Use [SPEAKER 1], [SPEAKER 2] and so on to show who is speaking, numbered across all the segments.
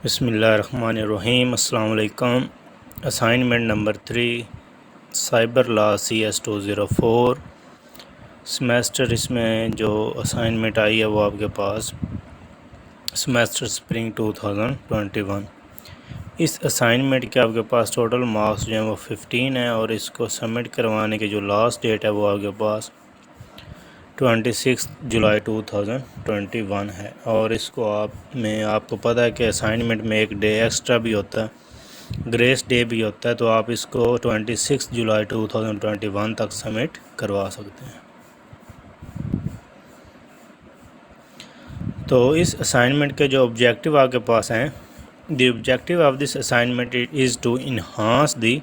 [SPEAKER 1] بسم اللہ الرحمن الرحیم۔ السلام علیکم۔ اسائنمنٹ نمبر 3 سائبر لا CS204 سمیسٹر، اس میں جو اسائنمنٹ آئی ہے وہ آپ کے پاس سمیسٹر سپرنگ 2021۔ اس اسائنمنٹ کے آپ کے پاس ٹوٹل مارکس جو ہیں وہ 15 ہیں، اور اس کو سبمٹ کروانے کی جو لاسٹ ڈیٹ ہے وہ آپ کے پاس 26 جولائی 2021 ہے۔ اور اس کو آپ کو پتہ ہے کہ اسائنمنٹ میں ایک ڈے ایکسٹرا بھی ہوتا ہے، گریس ڈے بھی ہوتا ہے، تو آپ اس کو 26 جولائی 2021 تک سبمٹ کروا سکتے ہیں۔ تو اس اسائنمنٹ کے جو آبجیکٹیو آپ کے پاس ہیں، the objective of this assignment is to enhance the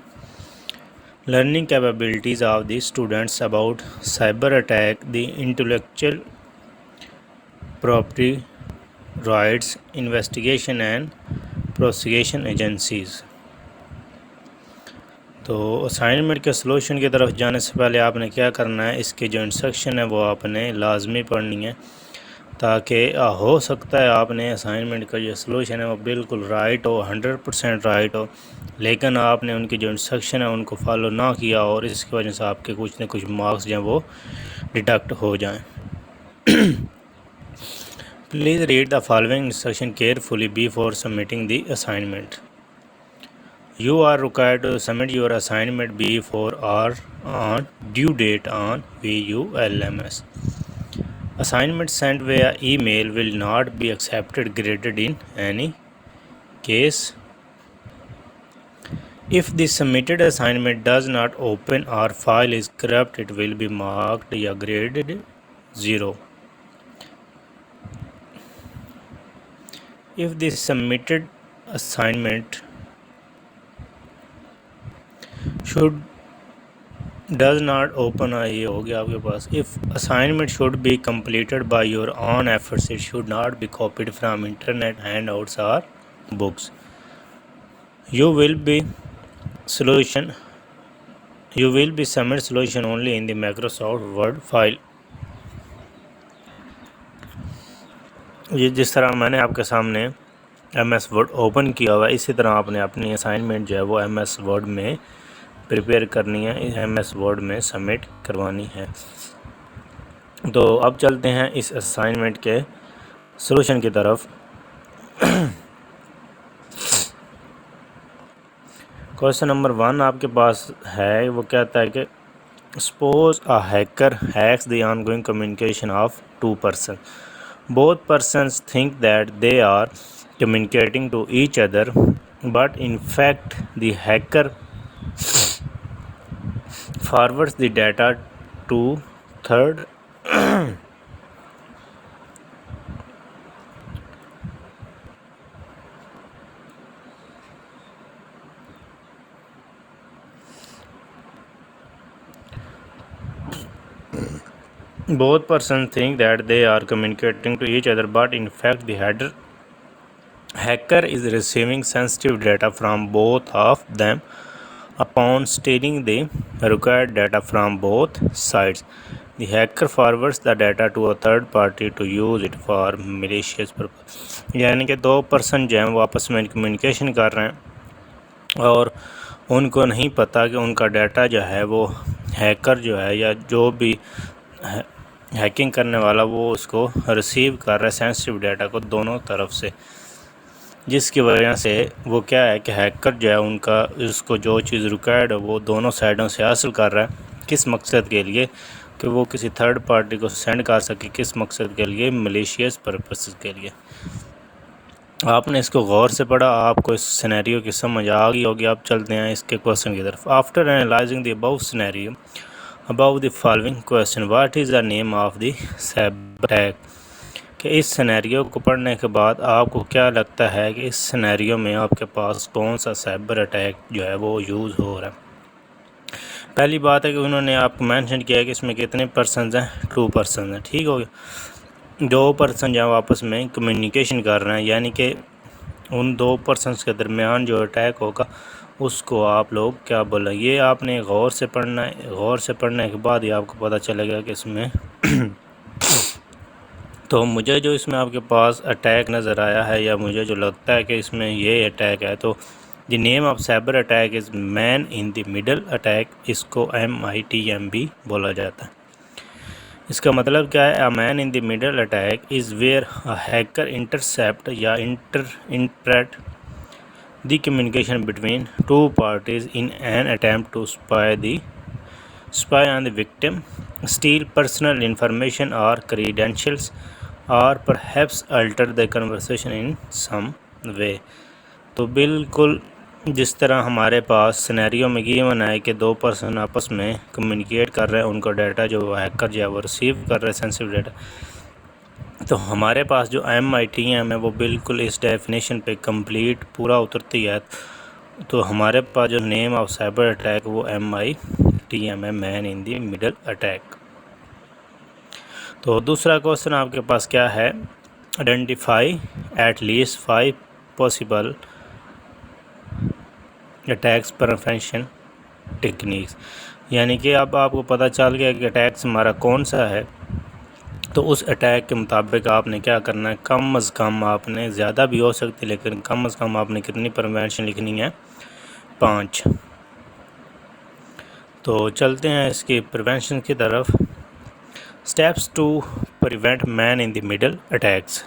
[SPEAKER 1] learning capabilities of the students about cyber attack, the intellectual property rights, investigation and prosecution agencies۔ تو اسائنمنٹ کے سلوشن کی طرف جانے سے پہلے آپ نے کیا کرنا ہے، اس کی جو انسٹرکشن ہے وہ آپ نے لازمی پڑھنی ہے، تاکہ ہو سکتا ہے آپ نے اسائنمنٹ کا جو سلوشن ہے وہ بالکل رائٹ ہو، 100% رائٹ ہو، لیکن آپ نے ان کی جو انسٹرکشن ہے ان کو فالو نہ کیا، اور اس کی وجہ سے آپ کے کچھ نہ کچھ مارکس جو ہیں وہ ڈیڈکٹ ہو جائیں۔ Please read the following instruction carefully before submitting the assignment. You are required to submit your assignment before or on due date on VULMS. Assignment sent via email will not be accepted graded in any case. If the submitted assignment does not open or file is corrupt, it will be marked or graded 0. If the submitted assignment does not open یہ ہو گیا آپ کے پاس۔ If assignment should be completed by your own efforts, it should not be copied from internet handouts or books. You will be submit solution only in the Microsoft Word file۔ یہ جس طرح میں نے آپ کے سامنے MS Word اوپن کیا ہوا ہے، اسی طرح آپ نے اپنی اسائنمنٹ جو ہے وہ MS Word میں پریپیئر کرنی ہے، MS Word میں سبمٹ کروانی ہے۔ تو اب چلتے ہیں اس اسائنمنٹ کے سلوشن کی طرف۔ کوسچن نمبر 1 آپ کے پاس ہے، وہ کہتا ہے کہ suppose a hacker hacks the ongoing communication of two persons. Both persons think that they are communicating to each other, but in fact the hacker forwards the data to third both persons think that they are communicating to each other, but in fact the hacker is receiving sensitive data from both of them. Upon stealing the required data from both sides, the hacker forwards the data to a third party to use it for malicious purpose۔ یعنی کہ دو person جو ہیں وہ آپس میں communication کر رہے ہیں، اور ان کو نہیں پتہ کہ ان کا ڈیٹا جو ہے وہ ہیکر جو ہے یا جو بھی ہیکنگ کرنے والا وہ اس کو ریسیو کر رہا ہے سینسٹیو ڈیٹا کو دونوں طرف سے، جس کی وجہ سے وہ کیا ہے کہ ہیکر جو ہے ان کا اس کو جو چیز ریکوائرڈ ہے وہ دونوں سائڈوں سے حاصل کر رہا ہے۔ کس مقصد کے لیے؟ کہ وہ کسی تھرڈ پارٹی کو سینڈ کر سکے۔ کس مقصد کے لیے؟ ملیشیس پرپسز کے لیے۔ آپ نے اس کو غور سے پڑھا، آپ کو اس سینیریو کی سمجھ آ گئی ہوگی۔ آپ چلتے ہیں اس کے کوسچن کی طرف۔ After analyzing the above scenario above the following question, what is the name of the cyber attack؟ کہ اس سینیریو کو پڑھنے کے بعد آپ کو کیا لگتا ہے کہ اس سینیریو میں آپ کے پاس کون سا سائبر اٹیک جو ہے وہ یوز ہو رہا ہے؟ پہلی بات ہے کہ انہوں نے آپ کو مینشن کیا ہے کہ اس میں کتنے پرسنز ہیں؟ 2 پرسنز ہیں، ٹھیک ہو گیا۔ 2 پرسن جو آپس میں کمیونیکیشن کر رہے ہیں، یعنی کہ ان 2 پرسنز کے درمیان جو اٹیک ہوگا اس کو آپ لوگ کیا بولیں؟ یہ آپ نے غور سے پڑھنا ہے۔ غور سے پڑھنے کے بعد ہی آپ کو پتہ چلے گا کہ اس میں تو مجھے جو اس میں آپ کے پاس اٹیک نظر آیا ہے یا مجھے جو لگتا ہے کہ اس میں یہ اٹیک ہے، تو the name of cyber attack is man in the middle attack, اس کو MITM بھی بولا جاتا ہے۔ اس کا مطلب کیا ہے؟ Man in the middle attack is where hacker intercept یا interpret the communication between two parties in an attempt to spy on the victim, steal personal information or credentials, or perhaps alter the conversation in some way۔ تو بالکل جس طرح ہمارے پاس scenario میں given ہے کہ دو person آپس میں کمیونیکیٹ کر رہے ہیں، ان کو ڈیٹا جو وہ ہیکر جو ہے وہ ریسیو کر رہے ہیں سینسیٹیو ڈیٹا، تو ہمارے پاس جو MITM ہے وہ بالکل اس ڈیفینیشن پہ کمپلیٹ پورا اترتی ہے۔ تو ہمارے پاس جو نیم آف سائبر اٹیک وہ MITM ہے، man in the middle attack. تو دوسرا کوسچن آپ کے پاس کیا ہے؟ Identify at least 5 possible attacks prevention techniques, یعنی کہ اب آپ کو پتہ چل گیا کہ اٹیکس ہمارا کون سا ہے، تو اس اٹیک کے مطابق آپ نے کیا کرنا ہے؟ کم از کم آپ نے، زیادہ بھی ہو سکتی لیکن کم از کم آپ نے کتنی پریونشن لکھنی ہے؟ 5۔ تو چلتے ہیں اس کی پریونشن کی طرف۔ Steps to prevent man in the middle attacks.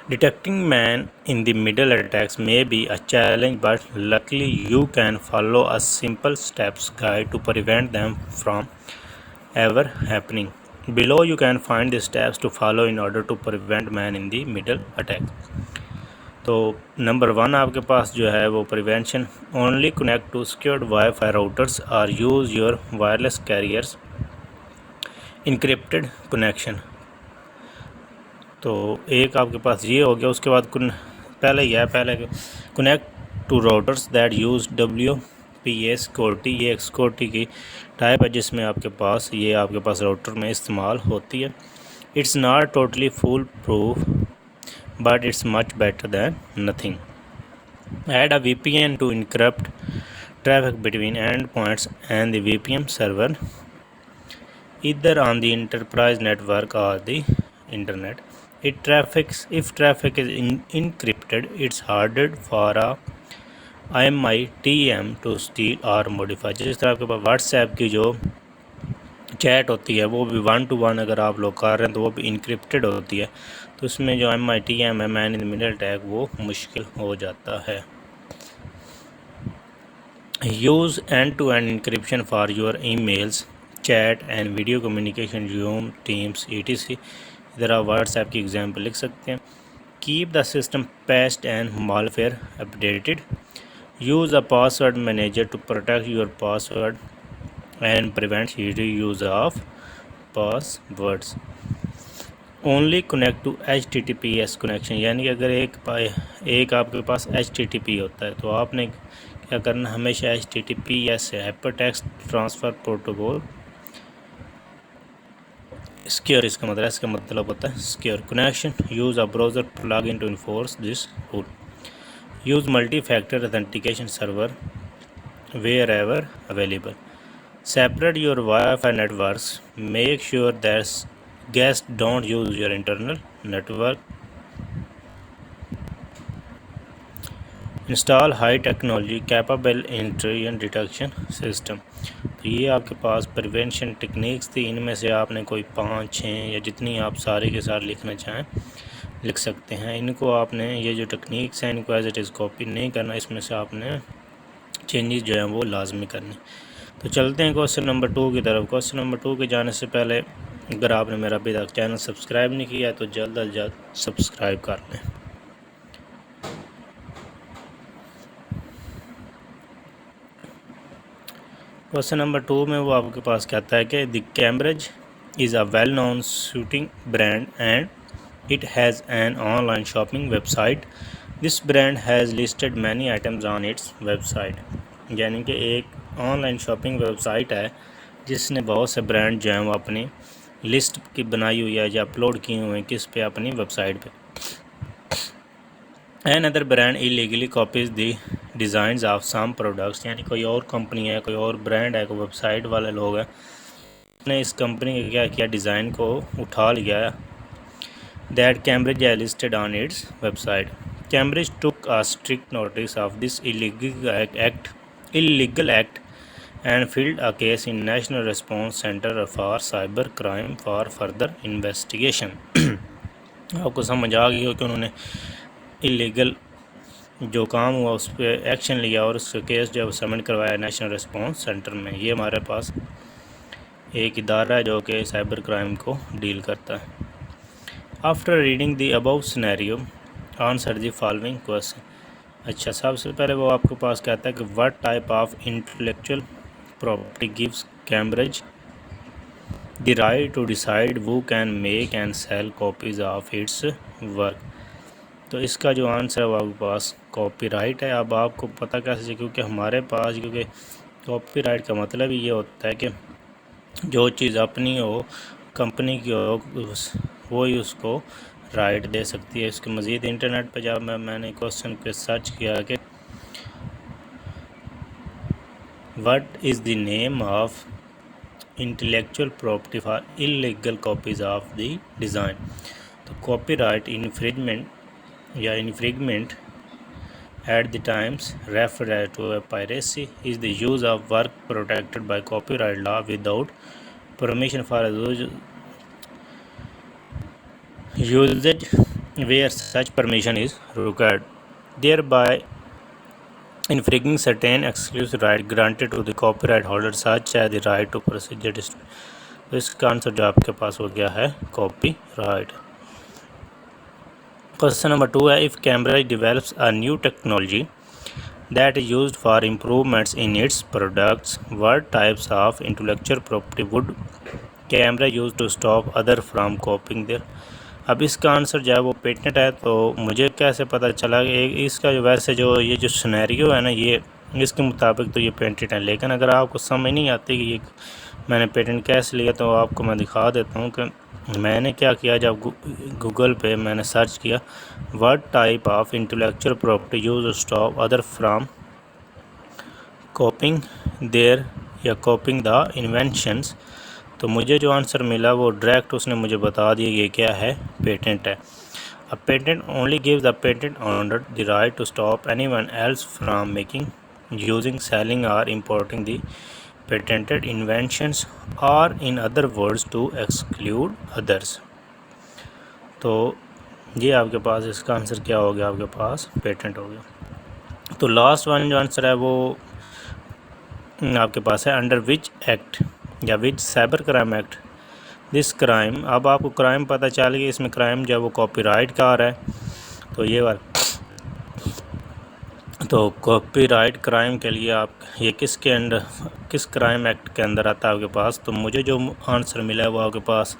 [SPEAKER 1] Detecting man in the middle attacks may be a challenge, but luckily you can follow a simple steps guide to prevent them from ever happening. Below you can find the steps to follow in order to prevent man in the middle attack. تو number 1 آپ کے پاس جو ہے وہ prevention, only connect to secured WiFi routers اور use your wireless carriers encrypted connection. تو ایک آپ کے پاس یہ ہو گیا، اس کے بعد پہلے connect two routers that use WPA security, یہ ایک سیکورٹی کی ٹائپ ہے جس میں آپ کے پاس راؤٹر میں استعمال ہوتی ہے۔ It's not totally foolproof but it's much better than nothing. Add a VPN to encrypt traffic between endpoints and the VPN server, either on the enterprise network or the internet. If traffic is encrypted, it's harder for a MITM to steal or modify۔ جس طرح آپ کے پاس what's app کی جو chat ہوتی ہے وہ بھی 1 to 1 اگر آپ لوگ کر رہے ہیں تو وہ بھی انکرپٹڈ ہوتی ہے، تو اس میں جو MITM ہے، man in the middle attack, وہ مشکل ہو جاتا ہے۔ Use end to end encryption for your emails, chat and video communication, Zoom, Teams ETC۔ ادھر آپ واٹس ایپ کی ایگزامپل لکھ سکتے ہیں۔ Keep the system patched and malware updated. Use a password manager to protect your password and prevent reuse of passwords. Only connect to HTTPS connection, یعنی کہ اگر ایک آپ کے پاس HTTP ہوتا ہے تو آپ نے کیا کرنا؟ ہمیشہ HTTPS ہے، hypertext transfer protocol secure, اس کا مطلب ہوتا ہے secure connection. Use a browser plug in to enforce this rule. Use multi factor authentication server wherever available. Separate your Wi-Fi networks. Make sure that guests don't use your internal network. Install high technology capable intrusion detection system۔ تو یہ آپ کے پاس prevention techniques تھی، ان میں سے آپ نے کوئی 5 6 یا جتنی آپ سارے کے ساتھ لکھنا چاہیں لکھ سکتے ہیں۔ ان کو آپ نے، یہ جو ٹیکنیکس ہیں، ان کو ایز اٹ از کاپی نہیں کرنا، اس میں سے آپ نے چینجز جو ہیں وہ لازمی کرنے۔ تو چلتے ہیں کوسچن نمبر 2 کی طرف۔ کوسچن نمبر 2 کے جانے سے پہلے اگر آپ نے میرا ابھی تک چینل سبسکرائب نہیں کیا ہے تو جلد از جلد سبسکرائب کر لیں۔ کوسچن نمبر 2 میں وہ آپ کے پاس کہتا ہے کہ the Cambridge is a well known shooting brand and it has an online shopping website. This brand has listed many items on its website, یعنی کہ ایک online shopping website ہے جس نے بہت سے brand جو ہیں وہ اپنی لسٹ کی بنائی ہوئی ہے یا اپلوڈ کیے ہوئے ہیں، کس پہ؟ اپنی ویب سائٹ پہ۔ Another brand illegally copies the designs of some products, یعنی کوئی اور کمپنی ہے، کوئی اور برانڈ ہے، کوئی ویب سائٹ والے لوگ ہیں نے اس کمپنی کا کیا کیا ڈیزائن کو اٹھا لیا that Cambridge has listed on its website. Cambridge took a strict notice of this illegal act and filed a case in National Response Center for Cyber Crime for further investigation. آپ کو سمجھ آ گئی ہو کہ انہوں نے اللیگل جو کام ہوا اس پہ ایکشن لیا اور اس کا کیس جو سبمٹ کروایا نیشنل ریسپانس سینٹر میں. یہ ہمارے پاس ایک ادارہ ہے جو کہ سائبر کرائم کو ڈیل کرتا ہے. After reading the above scenario answer the following question. اچھا سب سے پہلے وہ آپ کے پاس کہتا ہے کہ what type of intellectual property gives Cambridge the right to decide who can make and sell copies of its work. تو اس کا جو آنسر ہے وہ آپ کے پاس کاپی رائٹ ہے. اب آپ کو پتہ کیسے چاہیے کیونکہ ہمارے پاس کیونکہ کاپی رائٹ کا مطلب یہ ہوتا ہے کہ جو چیز اپنی ہو کمپنی کی ہو وہی اس کو رائٹ دے سکتی ہے. اس کے مزید انٹرنیٹ پہ جب میں نے کوشچن پہ سرچ کیا کہ what is the name of intellectual property for illegal copies of the design. تو کاپی رائٹ انفرنجمنٹ یا infringement at the times refer to a piracy is the use of work protected by copyright law without permission for usage where such permission is required, thereby infringing certain exclusive rights granted to the copyright holder such as the right to procedure dispute. تو اس کا answer جو آپ کے پاس ہو گیا ہے copy right. Question number 2 ہے if Cambridge develops a new technology that is used for improvements in its products, what types of intellectual property would Cambridge use to stop others from copying their. اب اس کا answer جو ہے وہ patent ہے. تو مجھے کیسے پتہ چلا کہ اس کا جو ویسے جو یہ جو سینیریو ہے نا یہ اس کے مطابق تو یہ پیٹنٹ ہے, لیکن اگر آپ کو سمجھ نہیں آتی کہ یہ میں نے پیٹنٹ کیسے لیا تو آپ کو میں دکھا دیتا ہوں کہ میں نے کیا کیا. جب گوگل پہ میں نے سرچ کیا what type of intellectual property used to stop others from copying their یا copying the inventions, تو مجھے جو آنسر ملا وہ ڈائریکٹ اس نے مجھے بتا دیا یہ کیا ہے پیٹنٹ ہے. A patent only gives the patent owner the right to stop anyone else from making, using, selling or importing the patented inventions, or in other words to exclude others. تو یہ آپ کے پاس اس کا آنسر کیا ہو گیا, آپ کے پاس پیٹنٹ ہو گیا. تو لاسٹ ون جو آنسر ہے وہ آپ کے پاس ہے انڈر وچ ایکٹ یا which cyber crime act this crime. اب آپ کو کرائم پتہ چل گئی, اس میں کرائم جو ہے وہ کاپی رائٹ کا آ رہا ہے. تو یہ تو کاپی رائٹ کرائم کے لیے آپ یہ کس کے انڈر کس کرائم ایکٹ کے اندر آتا ہے آپ کے پاس. تو مجھے جو آنسر ملا ہے وہ آپ کے پاس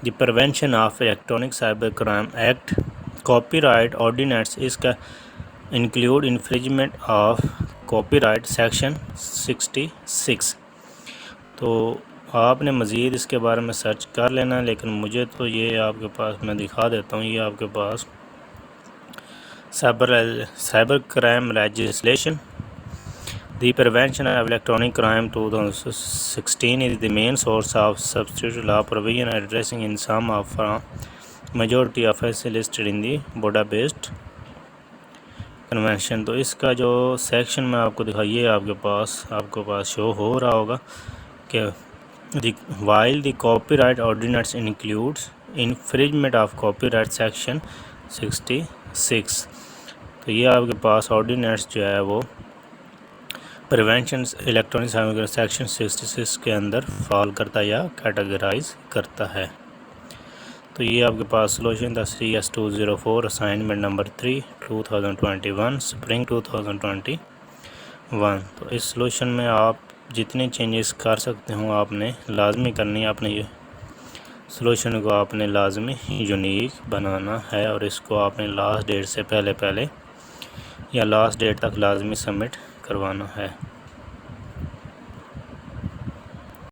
[SPEAKER 1] the prevention of electronic cyber crime act copyright ordinance. اس کا include infringement of copyright section 66. تو آپ نے مزید اس کے بارے میں سرچ کر لینا, لیکن مجھے تو یہ آپ کے پاس میں دکھا دیتا ہوں. یہ آپ کے پاس cyber crime legislation the prevention of electronic crime 2016 is the main source of substitute law provision addressing in some of majority of offenses listed in the Budapest Convention. تو اس کا جو سیکشن میں آپ کو دکھائیے آپ کے پاس شو ہو رہا ہوگا کہ while the copyright ordinance includes infringement of copyright section 66. تو یہ آپ کے پاس آرڈیننس جو ہے وہ پریونشن الیکٹرانک سائبر سیکشن 66 کے اندر فال کرتا ہے یا کیٹیگرائز کرتا ہے. تو یہ آپ کے پاس سولوشن تھا 3S204 اسائنمنٹ نمبر 3 2021 سپرنگ 2021. تو اس سولوشن میں آپ جتنے چینجز کر سکتے ہوں آپ نے لازمی کرنی ہے. اپنے یہ سولوشن کو آپ نے لازمی یونیک بنانا ہے اور اس کو آپ نے لاسٹ ڈیٹ سے پہلے یا لاسٹ ڈیٹ تک لازمی سبمٹ کروانا ہے.